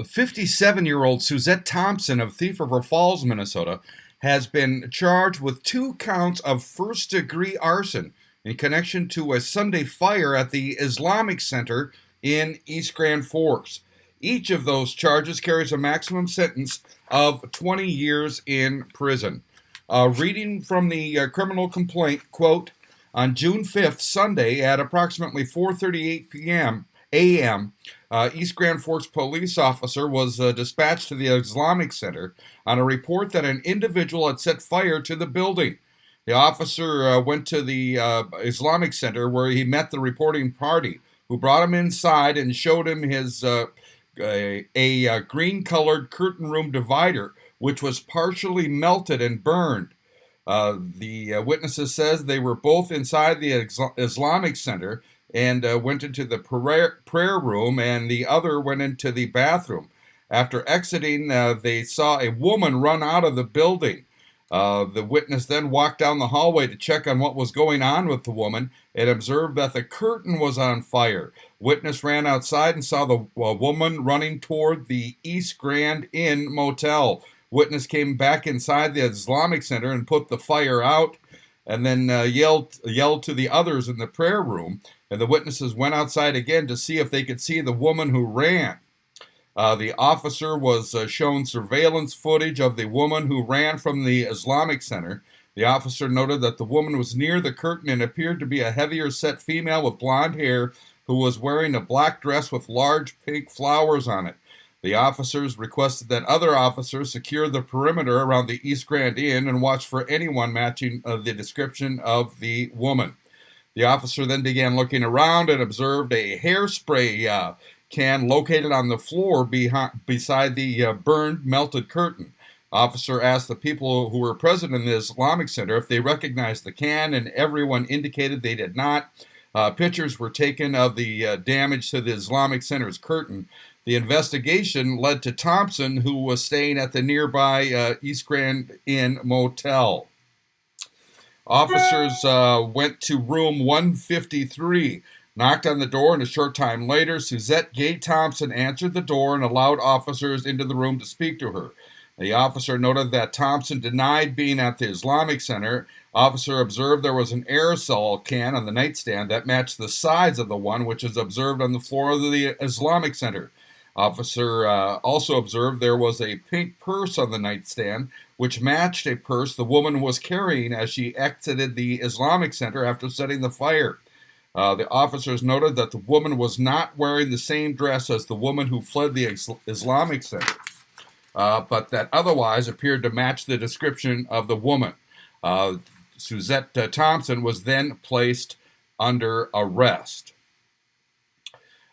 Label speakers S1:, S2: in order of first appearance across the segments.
S1: 57-year-old Suzette Thompson of Thief River Falls, Minnesota, has been charged with 2 counts of first-degree arson in connection to a Sunday fire at the Islamic Center in East Grand Forks. Each of those charges carries a maximum sentence of 20 years in prison. Reading from the criminal complaint, quote, on June 5th, Sunday, at approximately 4:38 a.m., East Grand Forks police officer was dispatched to the Islamic Center on a report that an individual had set fire to the building. The officer went to the Islamic Center where he met the reporting party, who brought him inside and showed him his a green-colored curtain room divider, which was partially melted and burned. The witnesses says they were both inside the Islamic Center and went into the prayer room, and the other went into the bathroom. After exiting, they saw a woman run out of the building. The witness then walked down the hallway to check on what was going on with the woman and observed that the curtain was on fire. Witness ran outside and saw the woman running toward the East Grand Inn motel. Witness came back inside the Islamic Center and put the fire out, and then yelled to the others in the prayer room. And the witnesses went outside again to see if they could see the woman who ran. The officer was shown surveillance footage of the woman who ran from the Islamic Center. The officer noted that the woman was near the curtain and appeared to be a heavier set female with blonde hair who was wearing a black dress with large pink flowers on it. The officers requested that other officers secure the perimeter around the East Grand Inn and watch for anyone matching the description of the woman. The officer then began looking around and observed a hairspray can located on the floor beside the burned, melted curtain. Officer asked the people who were present in the Islamic Center if they recognized the can, and everyone indicated they did not. Pictures were taken of the damage to the Islamic Center's curtain. The investigation led to Thompson, who was staying at the nearby East Grand Inn motel. Officers went to room 153, knocked on the door, and a short time later, Suzette Gay Thompson answered the door and allowed officers into the room to speak to her. The officer noted that Thompson denied being at the Islamic Center. Officer observed there was an aerosol can on the nightstand that matched the size of the one which is observed on the floor of the Islamic Center. Officer also observed there was a pink purse on the nightstand, which matched a purse the woman was carrying as she exited the Islamic Center after setting the fire. The officers noted that the woman was not wearing the same dress as the woman who fled the Islamic Center, but that otherwise appeared to match the description of the woman. Suzette Thompson was then placed under arrest.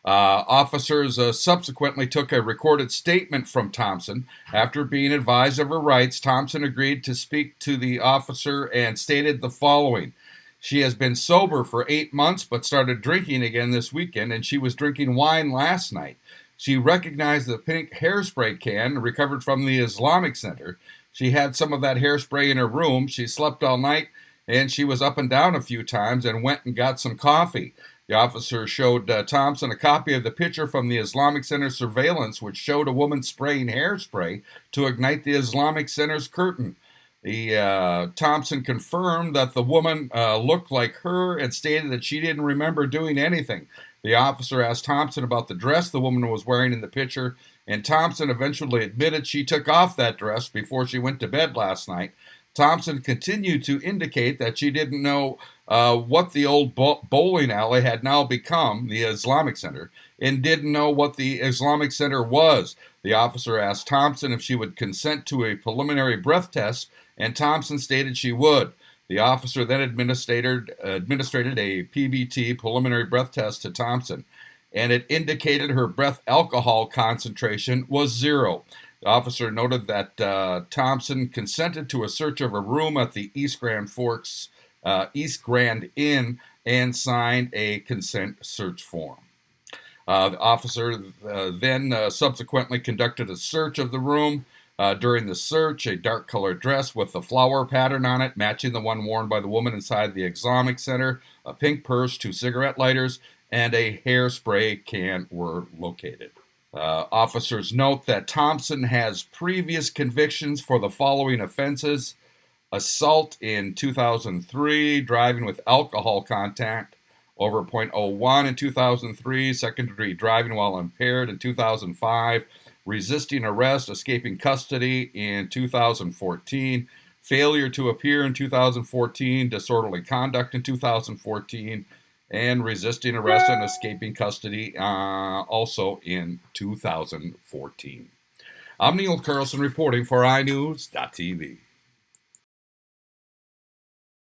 S1: Officers subsequently took a recorded statement from Thompson. After being advised of her rights, Thompson agreed to speak to the officer and stated the following. She has been sober for 8 months but started drinking again this weekend, and she was drinking wine last night. She recognized the pink hairspray can recovered from the Islamic Center. She had some of that hairspray in her room. She slept all night, and she was up and down a few times and went and got some coffee. The officer showed Thompson a copy of the picture from the Islamic Center surveillance, which showed a woman spraying hairspray to ignite the Islamic Center's curtain. Thompson confirmed that the woman looked like her and stated that she didn't remember doing anything. The officer asked Thompson about the dress the woman was wearing in the picture, and Thompson eventually admitted she took off that dress before she went to bed last night. Thompson continued to indicate that she didn't know what the old bowling alley had now become, the Islamic Center, and didn't know what the Islamic Center was. The officer asked Thompson if she would consent to a preliminary breath test, and Thompson stated she would. The officer then administered a PBT, preliminary breath test, to Thompson, and it indicated her breath alcohol concentration was 0. The officer noted that Thompson consented to a search of a room at the East Grand Forks East Grand Inn and signed a consent search form. The officer then subsequently conducted a search of the room. During the search, a dark-colored dress with a flower pattern on it, matching the one worn by the woman inside the Islamic Center, a pink purse, 2 cigarette lighters, and a hairspray can were located. Officers note that Thompson has previous convictions for the following offenses: assault in 2003, driving with alcohol content over .01 in 2003, second-degree driving while impaired in 2005, resisting arrest, escaping custody in 2014, failure to appear in 2014, disorderly conduct in 2014, and resisting arrest and escaping custody also in 2014. I'm Neil Carlson reporting for iNewZ.TV.